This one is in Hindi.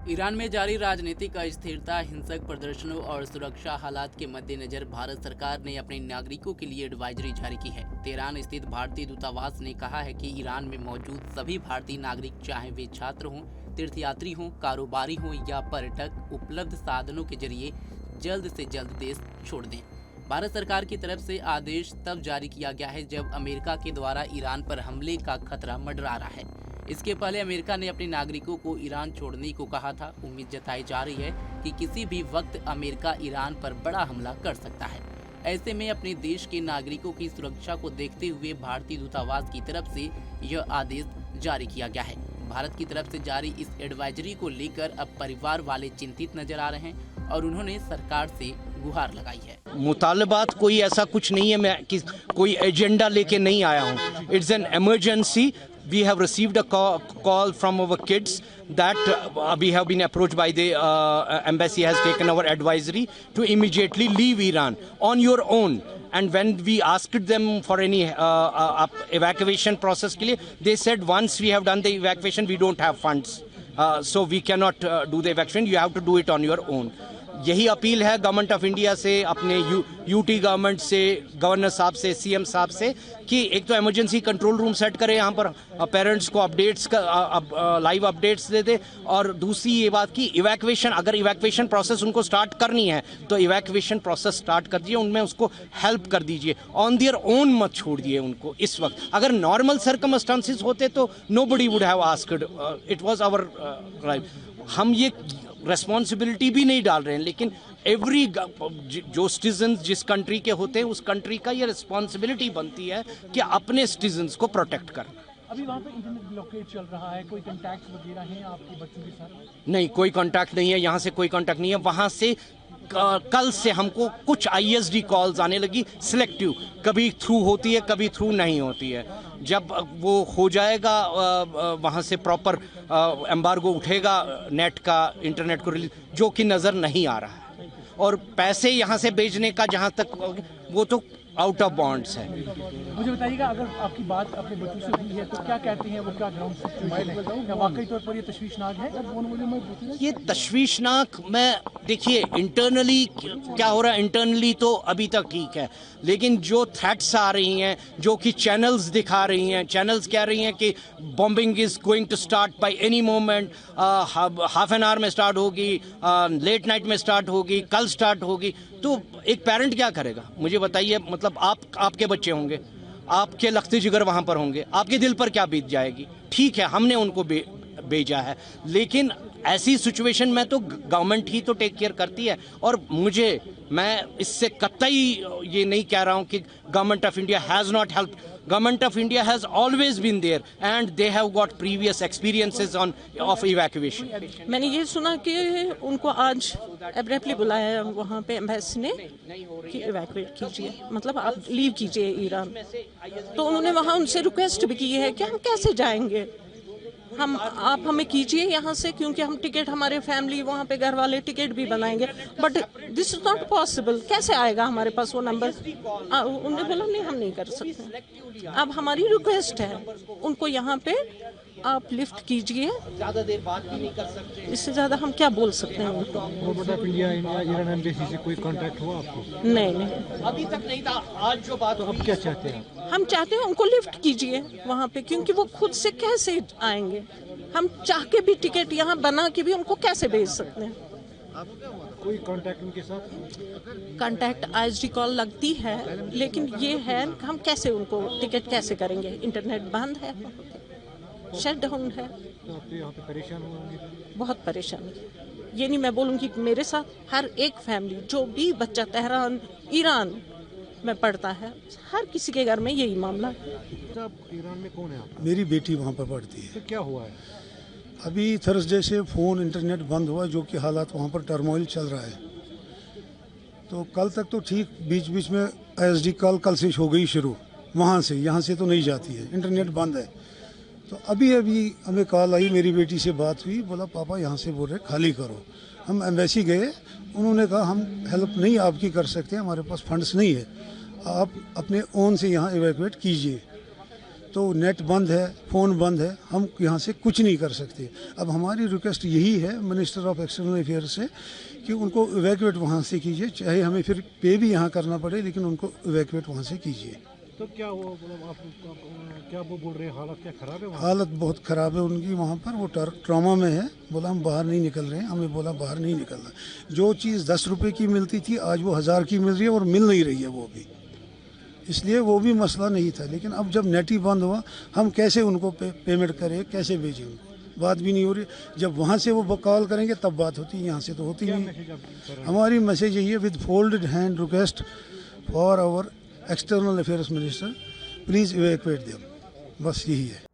ईरान में जारी राजनीतिक अस्थिरता, हिंसक प्रदर्शनों और सुरक्षा हालात के मद्देनजर भारत सरकार ने अपने नागरिकों के लिए एडवाइजरी जारी की है। तेहरान स्थित भारतीय दूतावास ने कहा है कि ईरान में मौजूद सभी भारतीय नागरिक, चाहे वे छात्र हों, तीर्थयात्री हों, कारोबारी हों या पर्यटक, उपलब्ध साधनों के जरिए जल्द से जल्द देश छोड़ दें। भारत सरकार की तरफ से आदेश तब जारी किया गया है जब अमेरिका के द्वारा ईरान पर हमले का खतरा मंडरा रहा है। इसके पहले अमेरिका ने अपने नागरिकों को ईरान छोड़ने को कहा था। उम्मीद जताई जा रही है कि किसी भी वक्त अमेरिका ईरान पर बड़ा हमला कर सकता है। ऐसे में अपने देश के नागरिकों की सुरक्षा को देखते हुए भारतीय दूतावास की तरफ से यह आदेश जारी किया गया है। भारत की तरफ से जारी इस एडवाइजरी को लेकर अब परिवार वाले चिंतित नजर आ रहे हैं और उन्होंने सरकार से गुहार लगाई है। मुतालबात कोई ऐसा कुछ नहीं है, मैं कोई एजेंडा लेके नहीं आया हूँ। It's an emergency. We have received a call from our kids that we have been approached by the embassy has taken our advisory to immediately leave Iran on your own. And when we asked them for any evacuation process के लिए, they said once we have done the evacuation, we don't have funds, so we cannot do the evacuation. You have to do it on your own. यही अपील है गवर्नमेंट ऑफ इंडिया से, अपने यूटी गवर्नमेंट से, गवर्नर साहब से, सीएम साहब से कि एक तो इमरजेंसी कंट्रोल रूम सेट करें यहाँ पर, पेरेंट्स को अपडेट्स का लाइव अपडेट्स दे दे, और दूसरी ये बात कि इवैक्यूएशन, अगर इवैक्यूएशन प्रोसेस उनको स्टार्ट करनी है तो इवैक्यूएशन प्रोसेस स्टार्ट कर दीजिए, उनमें उसको हेल्प कर दीजिए, ऑन देयर ओन मत छोड़िए उनको इस वक्त। अगर नॉर्मल सर्कमस्टांसिस होते तो nobody would have asked, it was our right. हम ये रेस्पॉन्सिबिलिटी भी नहीं डाल रहे हैं, लेकिन एवरी जो सिटीजन जिस कंट्री के होते हैं उस कंट्री का ये रिस्पॉन्सिबिलिटी बनती है कि अपने सिटीजन्स को प्रोटेक्ट कर। अभी वहाँ पे इंटरनेट ब्लॉकेज चल रहा है, कोई कांटेक्ट वगैरह हैं आपके बच्चों के साथ? नहीं, कोई कांटेक्ट नहीं है, यहाँ से कोई कांटेक्ट नहीं है। वहाँ से कल से हमको कुछ ISD कॉल्स आने लगी, सिलेक्टिव, कभी थ्रू होती है, कभी थ्रू नहीं होती है। जब वो हो जाएगा, वहाँ से प्रॉपर एम्बार्गो उठेगा नेट का, इंटरनेट को रिलीज, जो कि नज़र नहीं आ रहा है। और पैसे यहाँ से भेजने का जहाँ तक, वो तो आउट ऑफ बॉन्ड्स है। मुझे बताइएगा, अगर आपकी बात अपने बच्चों से हुई है तो क्या कहते हैं वो, क्या ग्राउंड सिचुएशन है, क्या वाकई तौर पर ये तशवीशनाक है? ये तशवीशनाक, मैं देखिए इंटरनली क्या हो रहा है, इंटरनली तो अभी तक ठीक है, लेकिन जो थ्रेट्स आ रही हैं, जो कि चैनल्स दिखा रही हैं, चैनल्स कह रही हैं कि bombing is going to start by any moment, half an hour में स्टार्ट होगी, लेट नाइट में स्टार्ट होगी, कल स्टार्ट होगी, तो एक पेरेंट क्या करेगा मुझे बताइए। मतलब आपके बच्चे होंगे, आपके लख्ते जिगर वहाँ पर होंगे, आपके दिल पर क्या बीत जाएगी। ठीक है, हमने उनको भेजा है, लेकिन ऐसी सिचुएशन में तो गवर्नमेंट ही तो टेक केयर करती है। और मैं इससे कतई ये नहीं कह रहा हूँ कि government of India has not help. Government of India has always been there and they have got previous experiences of evacuation. मैंने ये सुना कि उनको आज एब्रेप्टली बुलाया है वहाँ पे एम्बेसी ने कि इवैक्यूएट कीजिए, मतलब आप लीव कीजिए ईरान। तो उन्होंने वहाँ उनसे रिक्वेस्ट भी की है कि हम कैसे जाएंगे, आप हमें कीजिए यहाँ से, क्योंकि हम टिकट, हमारे फैमिली वहाँ पे घर वाले टिकट भी बनाएंगे, but this is not possible. कैसे आएगा हमारे पास वो नंबर? उन्होंने बोला नहीं, हम नहीं कर सकते। अब हमारी रिक्वेस्ट है उनको यहाँ पे आप लिफ्ट कीजिए, ज़्यादा देर बात भी नहीं कर सकते, इससे ज़्यादा हम क्या बोल सकते हैं उनको। Government of India Iran embassy से कोई कांटेक्ट हुआ आपको? नहीं, अभी तक नहीं था। आज जो बात, तो अब क्या चाहते हैं? हम चाहते हैं उनको लिफ्ट कीजिए वहाँ पे, क्योंकि वो खुद से कैसे आएंगे? हम चाह के भी टिकट यहाँ बना के भी उनको कैसे भेज सकते हैं? कोई कांटेक्ट उनके साथ? कांटेक्ट ISD कॉल लगती है, लेकिन ये है हम कैसे उनको टिकट कैसे करेंगे? इंटरनेट बंद है, शट डाउन है। तो आप यहाँ पे परेशान होंगे? बहुत परेशानी। ये नहीं मैं बोलूँगी कि मेरे साथ, हर एक फैमिली, जो भी बच्चा तेहरान ईरान में पढ़ता है, हर किसी के घर में यही मामला है। आप ईरान में कौन है आप? मेरी बेटी वहाँ पर पढ़ती है। तो क्या हुआ है? अभी थर्सडे से फ़ोन इंटरनेट बंद हुआ, जो कि हालात वहाँ पर टर्मोइल चल रहा है। तो कल तक तो ठीक, बीच बीच में ISD कल से हो गई शुरू, वहाँ से, यहाँ से तो नहीं जाती है, इंटरनेट बंद है। तो अभी हमें कॉल आई, मेरी बेटी से बात हुई, बोला पापा यहाँ से बोल रहे खाली करो। हम एम्बेसी गए, उन्होंने कहा हम हेल्प नहीं आपकी कर सकते, हमारे पास फंड्स नहीं है, आप अपने ओन से यहाँ इवैक्यूएट कीजिए। तो नेट बंद है, फ़ोन बंद है, हम यहाँ से कुछ नहीं कर सकते। अब हमारी रिक्वेस्ट यही है मिनिस्टर ऑफ एक्सटर्नल अफेयर से कि उनको इवैक्यूएट वहाँ से कीजिए, चाहे हमें फिर पे भी यहाँ करना पड़े, लेकिन उनको इवैक्यूएट वहाँ से कीजिए। तो क्या वो मतलब आप क्या वो बोल रहे हैं, हालत क्या ख़राब है वहाँ? हालत बहुत ख़राब है उनकी वहाँ पर, वो ट्रॉमा में है। बोला हम बाहर नहीं निकल रहे हैं, हमें बोला बाहर नहीं निकलना। जो चीज़ 10 रुपये की मिलती थी आज वो 1000 की मिल रही है और मिल नहीं रही है वो भी, इसलिए वो भी मसला नहीं था। लेकिन अब जब नेट ही बंद हुआ, हम कैसे उनको पेमेंट करें, कैसे भेजें उनको, बात भी नहीं हो रही। जब वहाँ से वो कॉल करेंगे तब बात होती है, यहाँ से तो होती नहीं। हमारी मैसेज यही है, with folded hand request for our external affairs minister, please evacuate them, बस यही है।